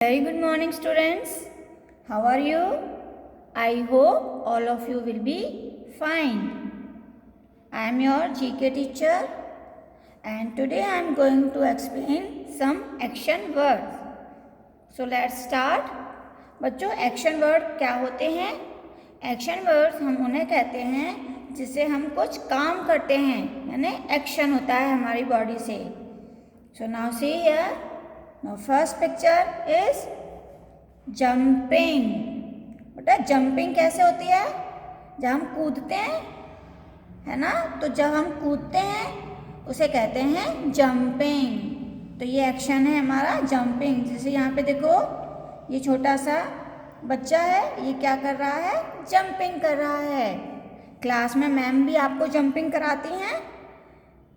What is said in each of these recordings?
Very good morning, students. How are you? I hope all of you will be fine. I am your GK teacher and today I am going to explain some action words. So let's start. बच्चों, action word क्या होते हैं? Action words हम उन्हें कहते हैं जिससे हम कुछ काम करते हैं, यानी एक्शन होता है हमारी बॉडी से. So now see here. Now first picture is jumping. बेटा जंपिंग कैसे होती है? जब हम कूदते हैं, है ना, तो जब हम कूदते हैं उसे कहते हैं जंपिंग. तो ये एक्शन है हमारा जंपिंग. जैसे यहाँ पे देखो, ये छोटा सा बच्चा है, ये क्या कर रहा है? जंपिंग कर रहा है. क्लास में मैम भी आपको जंपिंग कराती हैं,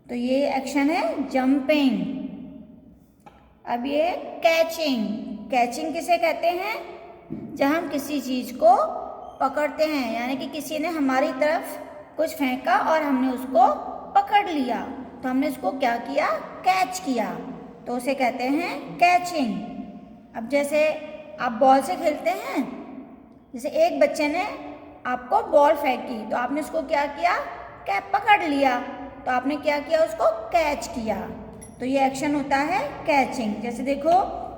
तो ये एक्शन है जंपिंग. अब ये कैचिंग. कैचिंग किसे कहते हैं? जब हम किसी चीज़ को पकड़ते हैं, यानी कि किसी ने हमारी तरफ कुछ फेंका और हमने उसको पकड़ लिया, तो हमने उसको क्या किया? कैच किया. तो उसे कहते हैं कैचिंग. अब जैसे आप बॉल से खेलते हैं, जैसे एक बच्चे ने आपको बॉल फेंकी तो आपने उसको क्या किया? पकड़ लिया, तो आपने क्या किया? उसको कैच किया. तो ये एक्शन होता है कैचिंग. जैसे देखो,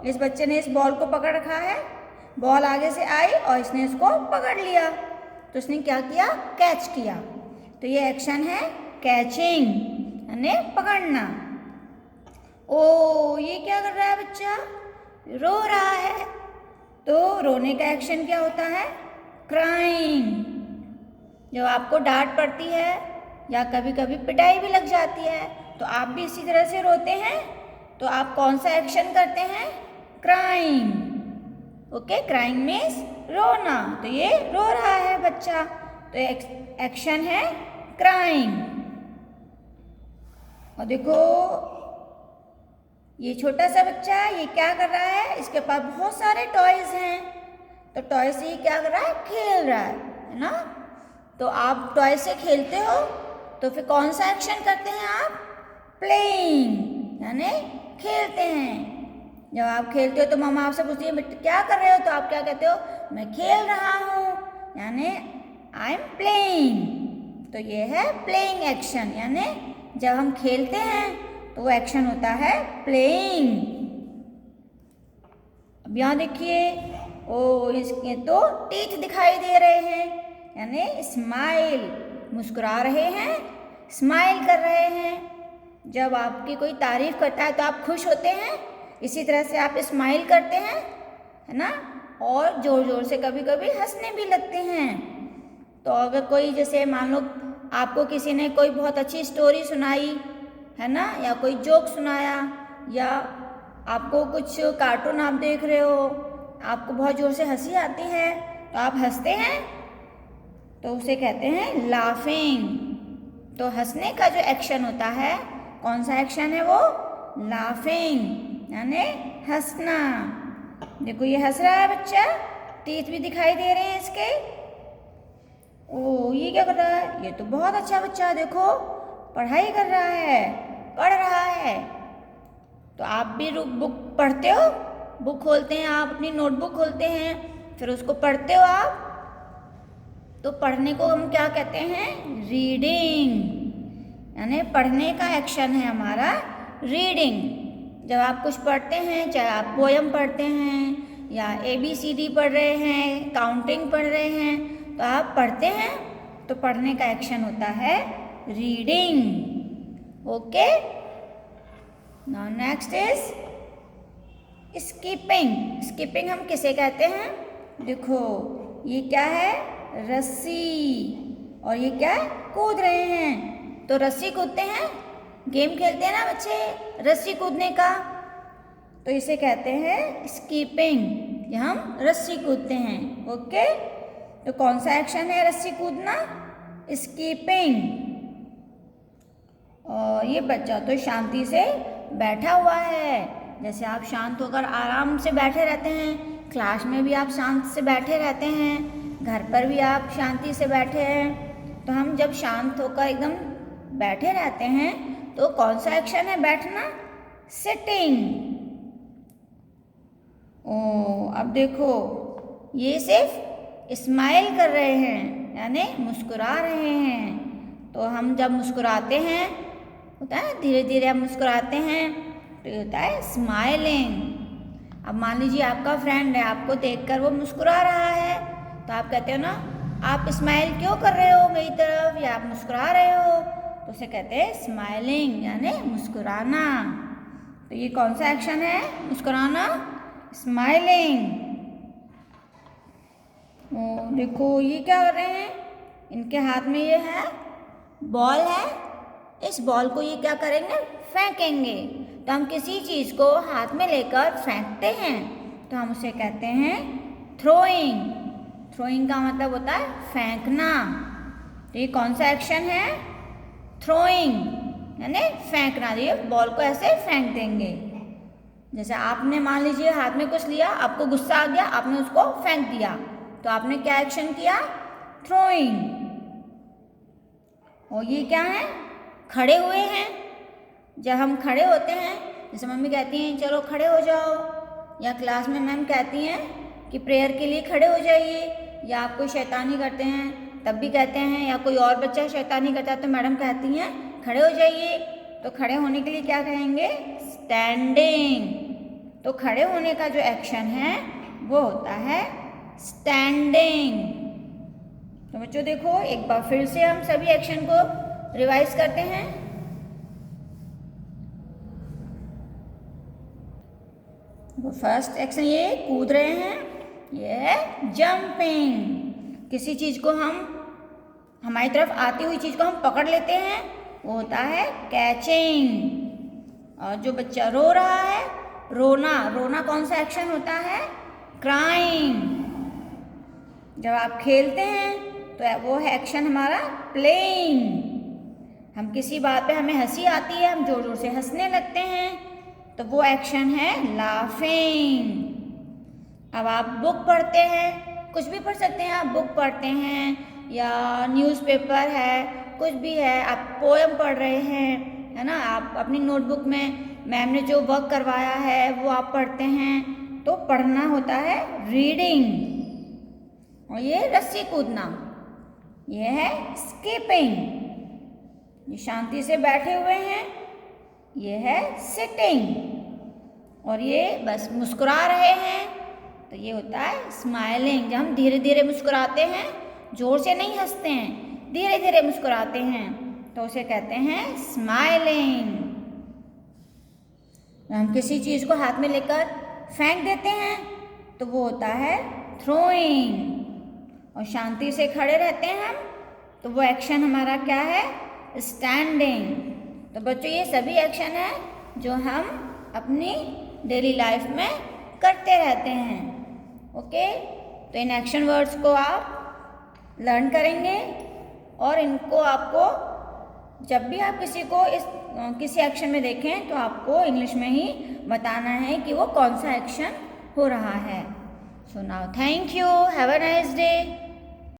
इस बच्चे ने इस बॉल को पकड़ रखा है, बॉल आगे से आई और इसने इसको पकड़ लिया, तो इसने क्या किया? कैच किया. तो ये एक्शन है कैचिंग, यानी पकड़ना. ओ, ये क्या कर रहा है बच्चा? रो रहा है. तो रोने का एक्शन क्या होता है? क्राइंग. जब आपको डांट पड़ती है या कभी कभी पिटाई भी लग जाती है, तो आप भी इसी तरह से रोते हैं, तो आप कौन सा एक्शन करते हैं? क्राइंग. ओके, क्राइंग मीन्स रोना. तो ये रो रहा है बच्चा, तो एक्शन है क्राइंग. और देखो, ये छोटा सा बच्चा है, ये क्या कर रहा है? इसके पास बहुत सारे टॉयज हैं, तो टॉय से ये क्या कर रहा है? खेल रहा है ना. तो आप टॉय से खेलते हो, तो फिर कौन सा एक्शन करते हैं आप? प्लेइंग, यानी खेलते हैं. जब आप खेलते हो तो मम्मा आपसे पूछती है बेटा क्या कर रहे हो, तो आप क्या कहते हो? मैं खेल रहा हूँ, यानी आई एम प्लेइंग. तो ये है प्लेइंग एक्शन, यानी जब हम खेलते हैं तो वो एक्शन होता है प्लेइंग. अब यहाँ देखिए, ओ इसके तो टीथ दिखाई दे रहे हैं, यानी स्माइल, मुस्कुरा रहे हैं, स्माइल कर रहे हैं. जब आपकी कोई तारीफ करता है तो आप खुश होते हैं, इसी तरह से आप स्माइल करते हैं, है ना, और जोर जोर से कभी कभी हंसने भी लगते हैं. तो अगर कोई, जैसे मान लो आपको किसी ने कोई बहुत अच्छी स्टोरी सुनाई, है ना, या कोई जोक सुनाया, या आपको कुछ कार्टून आप देख रहे हो, आपको बहुत जोर से हंसी आती है, तो आप हंसते हैं, तो उसे कहते हैं लाफिंग. तो हंसने का जो एक्शन होता है, कौन सा एक्शन है वो? लाफिंग, यानी हंसना. देखो, ये हंस रहा है बच्चा, टीथ भी दिखाई दे रहे हैं इसके. ओ, ये क्या कर रहा है? ये तो बहुत अच्छा बच्चा है, देखो पढ़ाई कर रहा है, पढ़ रहा है. तो आप भी बुक पढ़ते हो, बुक खोलते हैं, आप अपनी नोटबुक खोलते हैं, फिर उसको पढ़ते हो आप. तो पढ़ने को हम क्या कहते हैं? रीडिंग, यानी पढ़ने का एक्शन है हमारा रीडिंग. जब आप कुछ पढ़ते हैं, चाहे आप पोयम पढ़ते हैं या ABCD पढ़ रहे हैं, काउंटिंग पढ़ रहे हैं, तो आप पढ़ते हैं, तो पढ़ने का एक्शन होता है reading. Okay, now next is skipping. Skipping हम किसे कहते हैं? देखो, ये क्या है? रस्सी. और ये क्या है? कूद रहे हैं. तो रस्सी कूदते हैं, गेम खेलते हैं ना बच्चे रस्सी कूदने का, तो इसे कहते हैं स्कीपिंग. ये हम रस्सी कूदते हैं. ओके, तो कौन सा एक्शन है रस्सी कूदना? स्कीपिंग. और ये बच्चा तो शांति से बैठा हुआ है. जैसे आप शांत होकर आराम से बैठे रहते हैं, क्लास में भी आप शांत से बैठे रहते हैं, घर पर भी आप शांति से बैठे हैं. तो हम जब शांत होकर एकदम बैठे रहते हैं, तो कौन सा एक्शन है बैठना? सिटिंग. ओ अब देखो, ये सिर्फ स्माइल कर रहे हैं यानी मुस्कुरा रहे हैं। तो हम जब मुस्कुराते हैं, होता है धीरे धीरे हम मुस्कुराते हैं, तो ये होता है स्माइलिंग। अब मान लीजिए आपका फ्रेंड है, आपको देखकर वो मुस्कुरा रहा है, तो आप कहते हो ना, आप स्माइल क्यों कर रहे हो मेरी तरफ, या आप मुस्कुरा रहे हो, तो उसे कहते हैं स्माइलिंग यानी मुस्कुराना। तो ये कौन सा एक्शन है, मुस्कुराना, स्माइलिंग। देखो ये क्या कर रहे हैं, इनके हाथ में ये है बॉल है, इस बॉल को ये क्या करेंगे, फेंकेंगे। तो हम किसी चीज़ को हाथ में लेकर फेंकते हैं तो हम उसे कहते हैं थ्रोइंग। थ्रोइंग का मतलब होता है फेंकना। तो ये कौन सा एक्शन है, थ्रोइंग यानी फेंकना। ये बॉल को ऐसे फेंक देंगे। जैसे आपने मान लीजिए हाथ में कुछ लिया, आपको गुस्सा आ गया, आपने उसको फेंक दिया, तो आपने क्या एक्शन किया, थ्रोइंग। और ये क्या है, खड़े हुए हैं। जब हम खड़े होते हैं, जैसे मम्मी कहती हैं चलो खड़े हो जाओ, या क्लास में मैम कहती हैं कि प्रेयर के लिए खड़े हो जाइए, या आप कोई शैतानी करते हैं तब भी कहते हैं, या कोई और बच्चा शैतानी करता है तो मैडम कहती हैं खड़े हो जाइए। तो खड़े होने के लिए क्या कहेंगे, स्टैंडिंग। तो खड़े होने का जो एक्शन है वो होता है स्टैंडिंग। तो बच्चों देखो, एक बार फिर से हम सभी एक्शन को रिवाइज करते हैं। फर्स्ट एक्शन ये कूद रहे हैं, ये है जंपिंग। किसी चीज़ को हम, हमारी तरफ आती हुई चीज़ को हम पकड़ लेते हैं, वो होता है कैचिंग। और जो बच्चा रो रहा है, रोना, रोना कौन सा एक्शन होता है, क्राइंग। जब आप खेलते हैं तो वो है एक्शन हमारा प्लेइंग। हम किसी बात पे हमें हंसी आती है, हम जोर जोर से हंसने लगते हैं, तो वो एक्शन है लाफिंग। अब आप बुक पढ़ते हैं, कुछ भी पढ़ सकते हैं, आप बुक पढ़ते हैं या न्यूज़पेपर है, कुछ भी है, आप पोएम पढ़ रहे हैं, है ना, आप अपनी नोटबुक में मैम ने जो वर्क करवाया है वो आप पढ़ते हैं, तो पढ़ना होता है रीडिंग। और ये रस्सी कूदना, ये है स्किपिंग। ये शांति से बैठे हुए हैं, ये है सिटिंग। और ये बस मुस्कुरा रहे हैं, तो ये होता है स्माइलिंग। जब हम धीरे धीरे मुस्कुराते हैं, जोर से नहीं हंसते हैं, धीरे धीरे मुस्कुराते हैं, तो उसे कहते हैं स्माइलिंग। हम किसी चीज़ को हाथ में लेकर फेंक देते हैं तो वो होता है थ्रोइंग। और शांति से खड़े रहते हैं हम, तो वो एक्शन हमारा क्या है, स्टैंडिंग। तो बच्चों ये सभी एक्शन है जो हम अपनी डेली लाइफ में करते रहते हैं। ओके, तो इन एक्शन वर्ड्स को आप लर्न करेंगे, और इनको आपको जब भी आप किसी को किसी एक्शन में देखें तो आपको इंग्लिश में ही बताना है कि वो कौन सा एक्शन हो रहा है। So now thank you, have a nice day.